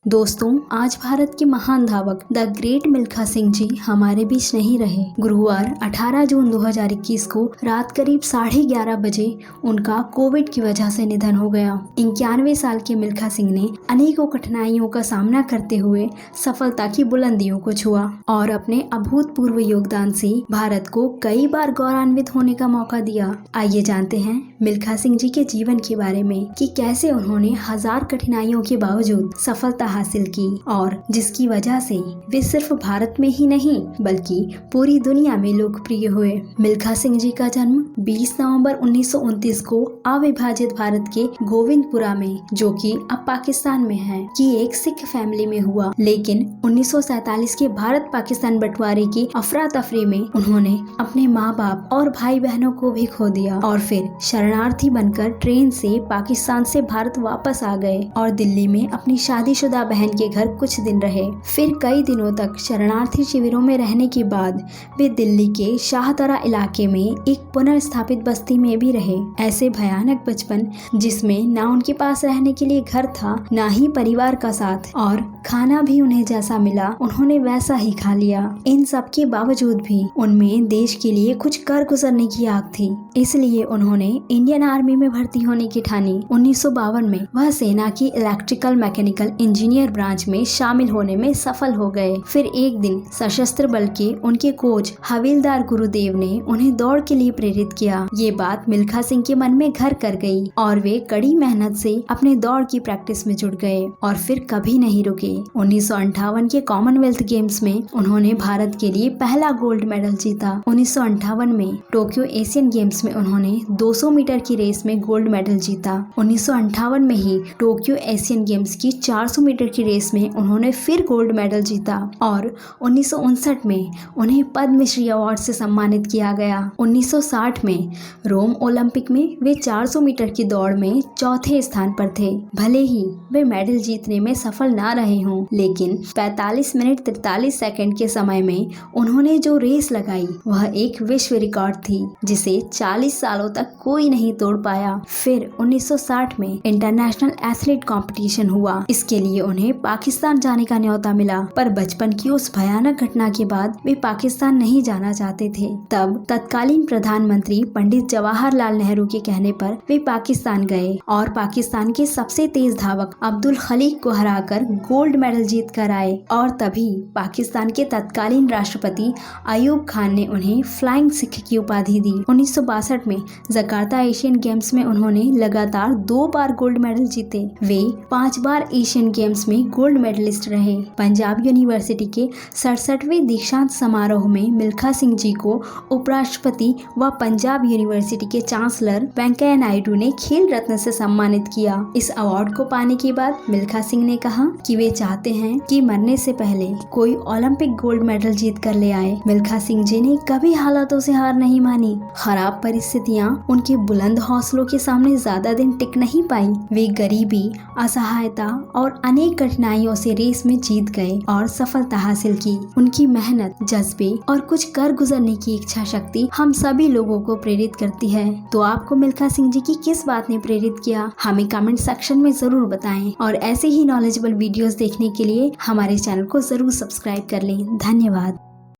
दोस्तों, आज भारत के महान धावक द ग्रेट मिल्खा सिंह जी हमारे बीच नहीं रहे। गुरुवार 18 जून 2021 को रात करीब 11:30 बजे उनका कोविड की वजह से निधन हो गया। 91 साल के मिल्खा सिंह ने अनेकों कठिनाइयों का सामना करते हुए सफलता की बुलंदियों को छुआ और अपने अभूतपूर्व योगदान से भारत को कई बार गौरवान्वित होने का मौका दिया। आइए जानते हैं मिल्खा सिंह जी के जीवन के बारे में कि कैसे उन्होंने हजार कठिनाइयों के बावजूद सफलता हासिल की और जिसकी वजह से वे सिर्फ भारत में ही नहीं बल्कि पूरी दुनिया में लोकप्रिय हुए। मिल्खा सिंह जी का जन्म 20 नवंबर 1929 को अविभाजित भारत के गोविंदपुरा में, जो कि अब पाकिस्तान में है, की एक सिख फैमिली में हुआ। लेकिन 1947 के भारत पाकिस्तान बंटवारे की अफरा तफरी में उन्होंने अपने माँ बाप और भाई बहनों को भी खो दिया और फिर शरणार्थी बनकर ट्रेन से पाकिस्तान से भारत वापस आ गए और दिल्ली में अपनी शादीशुदा बहन के घर कुछ दिन रहे। फिर कई दिनों तक शरणार्थी शिविरों में रहने के बाद वे दिल्ली के शाहतरा इलाके में एक पुनर्स्थापित बस्ती में भी रहे। ऐसे भयानक बचपन जिसमें ना उनके पास रहने के लिए घर था, ना ही परिवार का साथ, और खाना भी उन्हें जैसा मिला उन्होंने वैसा ही खा लिया। इन सब के बावजूद भी उनमें देश के लिए कुछ कर गुजरने की आग थी, इसलिए उन्होंने इंडियन आर्मी में भर्ती होने की ठानी। 1952 में वह सेना की इलेक्ट्रिकल मैकेनिकल इंजीनियर ब्रांच में शामिल होने में सफल हो गए। फिर एक दिन सशस्त्र बल के उनके कोच हवलदार गुरुदेव ने उन्हें दौड़ के लिए प्रेरित किया। ये बात मिल्खा सिंह के मन में घर कर गई और वे कड़ी मेहनत से अपने दौड़ की प्रैक्टिस में जुट गए और फिर कभी नहीं रुके। 1958 के कॉमनवेल्थ गेम्स में उन्होंने भारत के लिए पहला गोल्ड मेडल जीता। 1958 में टोक्यो एशियन गेम्स में उन्होंने 200 मीटर की रेस में गोल्ड मेडल जीता। 1958 में ही टोक्यो एशियन गेम्स की 400 मीटर की रेस में उन्होंने फिर गोल्ड मेडल जीता और 1959 में उन्हें पद्मश्री अवार्ड से सम्मानित किया गया। 1960 में रोम ओलंपिक में वे 400 मीटर की दौड़ में चौथे स्थान पर थे। भले ही वे मेडल जीतने में सफल ना रहे हों, लेकिन 45 मिनट 43 सेकंड के समय में उन्होंने जो रेस लगाई वह एक विश्व रिकॉर्ड थी जिसे 40 सालों तक कोई नहीं तोड़ पाया। फिर 1960 में इंटरनेशनल एथलीट कंपटीशन हुआ। इसके लिए उन्हें पाकिस्तान जाने का न्योता मिला, पर बचपन की उस भयानक घटना के बाद वे पाकिस्तान नहीं जाना चाहते थे। तब तत्कालीन प्रधानमंत्री पंडित जवाहरलाल नेहरू के कहने पर वे पाकिस्तान गए और पाकिस्तान के सबसे तेज धावक अब्दुल खलीक को हराकर गोल्ड मेडल जीत कर आए। और तभी पाकिस्तान के तत्कालीन राष्ट्रपति अयूब खान ने उन्हें फ्लाइंग सिख की उपाधि दी। 1962 में जकार्ता एशियन गेम्स में उन्होंने लगातार 2 बार गोल्ड मेडल जीते। वे 5 बार एशियन गेम्स में गोल्ड मेडलिस्ट रहे। पंजाब यूनिवर्सिटी के 67वें दीक्षांत समारोह में मिल्खा सिंह जी को उपराष्ट्रपति व पंजाब यूनिवर्सिटी के चांसलर वेंकैया नायडू ने खेल रत्न से सम्मानित किया। इस अवार्ड को पाने के बाद मिल्खा सिंह ने कहा कि वे चाहते हैं कि मरने से पहले कोई ओलंपिक गोल्ड मेडल जीत कर ले आए। मिल्खा सिंह जी ने कभी हालातों से हार नहीं मानी। खराब परिस्थितियां उनके बुलंद हौसलों के सामने ज्यादा दिन टिक नहीं पाई। वे गरीबी, असहायता और अनेक कठिनाइयों से रेस में जीत गए और सफलता हासिल की। उनकी मेहनत, जज्बे और कुछ कर गुजरने की इच्छा शक्ति हम सभी लोगों को प्रेरित करती है। तो आपको मिल्खा सिंह जी की किस बात ने प्रेरित किया, हमें कमेंट सेक्शन में जरूर बताएं और ऐसे ही नॉलेजेबल वीडियोस देखने के लिए हमारे चैनल को जरूर सब्सक्राइब कर लें। धन्यवाद।